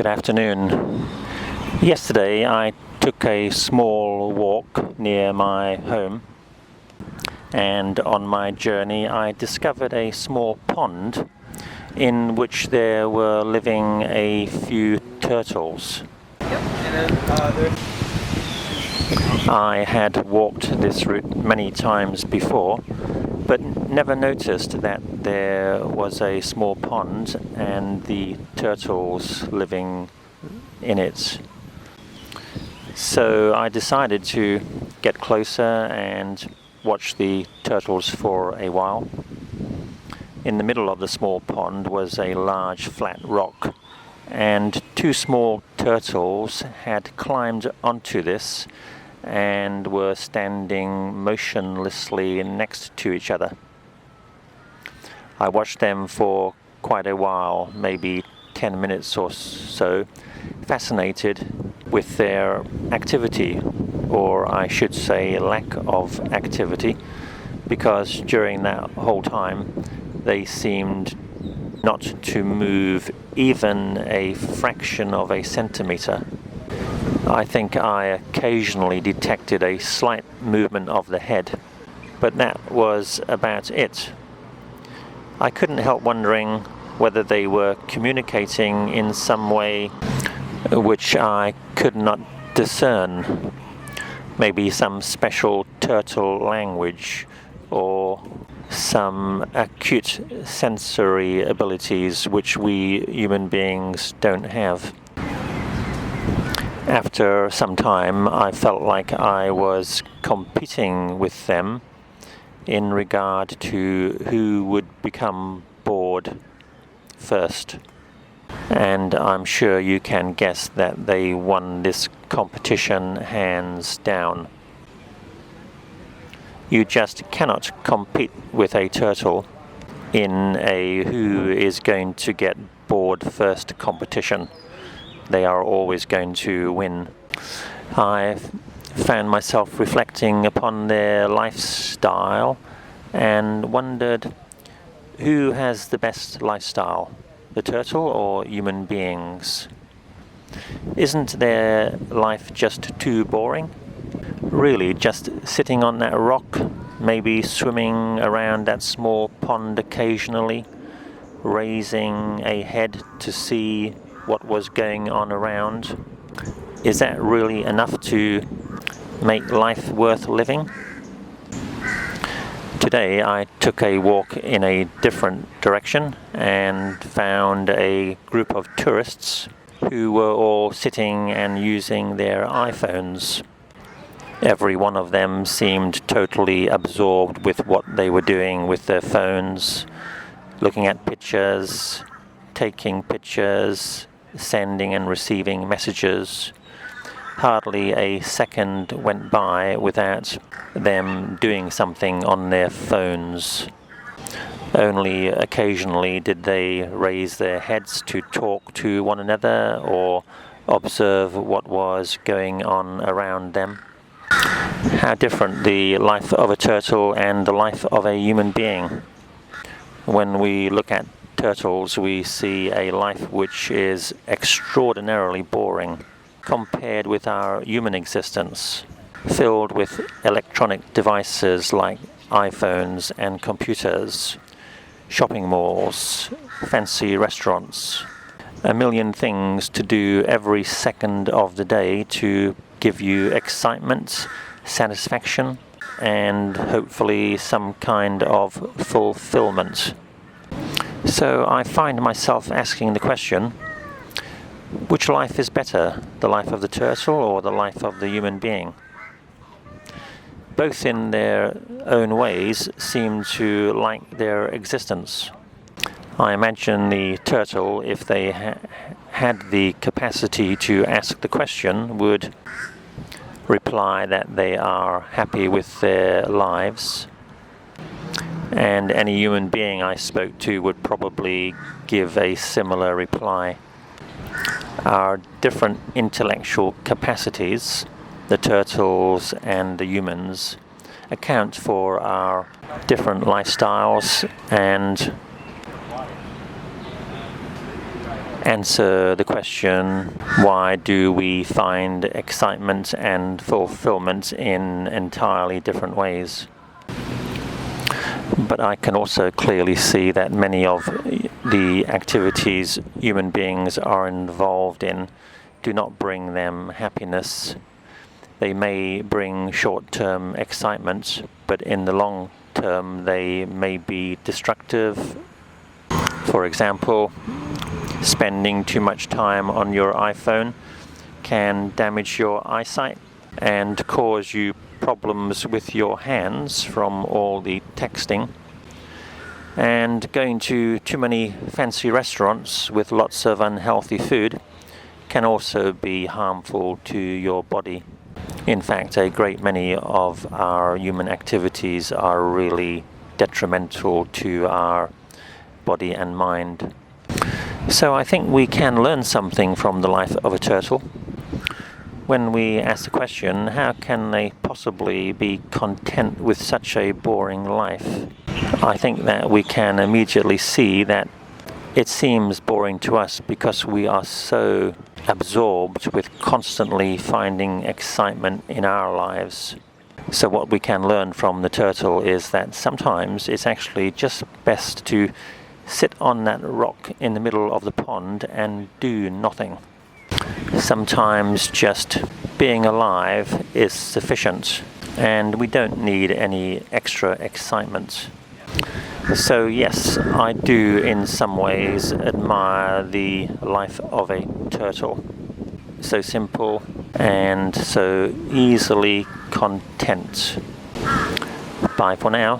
Good afternoon. Yesterday I took a small walk near my home, and on my journey I discovered a small pond in which there were living a few turtles. I had walked this route many times before, but never noticed that there was a small pond and the turtles living in it. So I decided to get closer and watch the turtles for a while. In the middle of the small pond was a large flat rock, and two small turtles had climbed onto this and were standing motionlessly next to each other. I watched them for quite a while, maybe 10 minutes or so, fascinated with their activity, or I should say lack of activity, because during that whole time they seemed not to move even a fraction of a centimeter. I think I occasionally detected a slight movement of the head, but that was about it. I couldn't help wondering whether they were communicating in some way which I could not discern. Maybe some special turtle language, or some acute sensory abilities which we human beings don't have. After some time, I felt like I was competing with them in regard to who would become bored first. And I'm sure you can guess that they won this competition hands down. You just cannot compete with a turtle in a who is going to get bored first competition. They are always going to win. I found myself reflecting upon their lifestyle and wondered, who has the best lifestyle, the turtle or human beings? Isn't their life just too boring? Really, just sitting on that rock, maybe swimming around that small pond occasionally, raising a head to see what was going on around. Is that really enough to make life worth living? Today I took a walk in a different direction and found a group of tourists who were all sitting and using their iPhones. Every one of them seemed totally absorbed with what they were doing with their phones, looking at pictures, taking pictures, sending and receiving messages. Hardly a second went by without them doing something on their phones. Only occasionally did they raise their heads to talk to one another or observe what was going on around them. How different the life of a turtle and the life of a human being. When we look at turtles, we see a life which is extraordinarily boring compared with our human existence, filled with electronic devices like iPhones and computers, shopping malls, fancy restaurants, a million things to do every second of the day to give you excitement, satisfaction, and hopefully some kind of fulfillment. So I find myself asking the question, which life is better, the life of the turtle or the life of the human being? Both in their own ways seem to like their existence. I imagine the turtle, if they had the capacity to ask the question, would reply that they are happy with their lives. And any human being I spoke to would probably give a similar reply. Our different intellectual capacities, the turtles and the humans, account for our different lifestyles and answer the question, why do we find excitement and fulfillment in entirely different ways? But I can also clearly see that many of the activities human beings are involved in do not bring them happiness. They may bring short-term excitement, but in the long term they may be destructive. For example, spending too much time on your iPhone can damage your eyesight and cause you problems with your hands from all the texting. And going to too many fancy restaurants with lots of unhealthy food can also be harmful to your body. In fact, a great many of our human activities are really detrimental to our body and mind. So I think we can learn something from the life of a turtle. When we ask the question, how can they possibly be content with such a boring life? I think that we can immediately see that it seems boring to us because we are so absorbed with constantly finding excitement in our lives. So what we can learn from the turtle is that sometimes it's actually just best to sit on that rock in the middle of the pond and do nothing. Sometimes just being alive is sufficient, and we don't need any extra excitement. So yes, I do in some ways admire the life of a turtle. So simple and so easily content. Bye for now.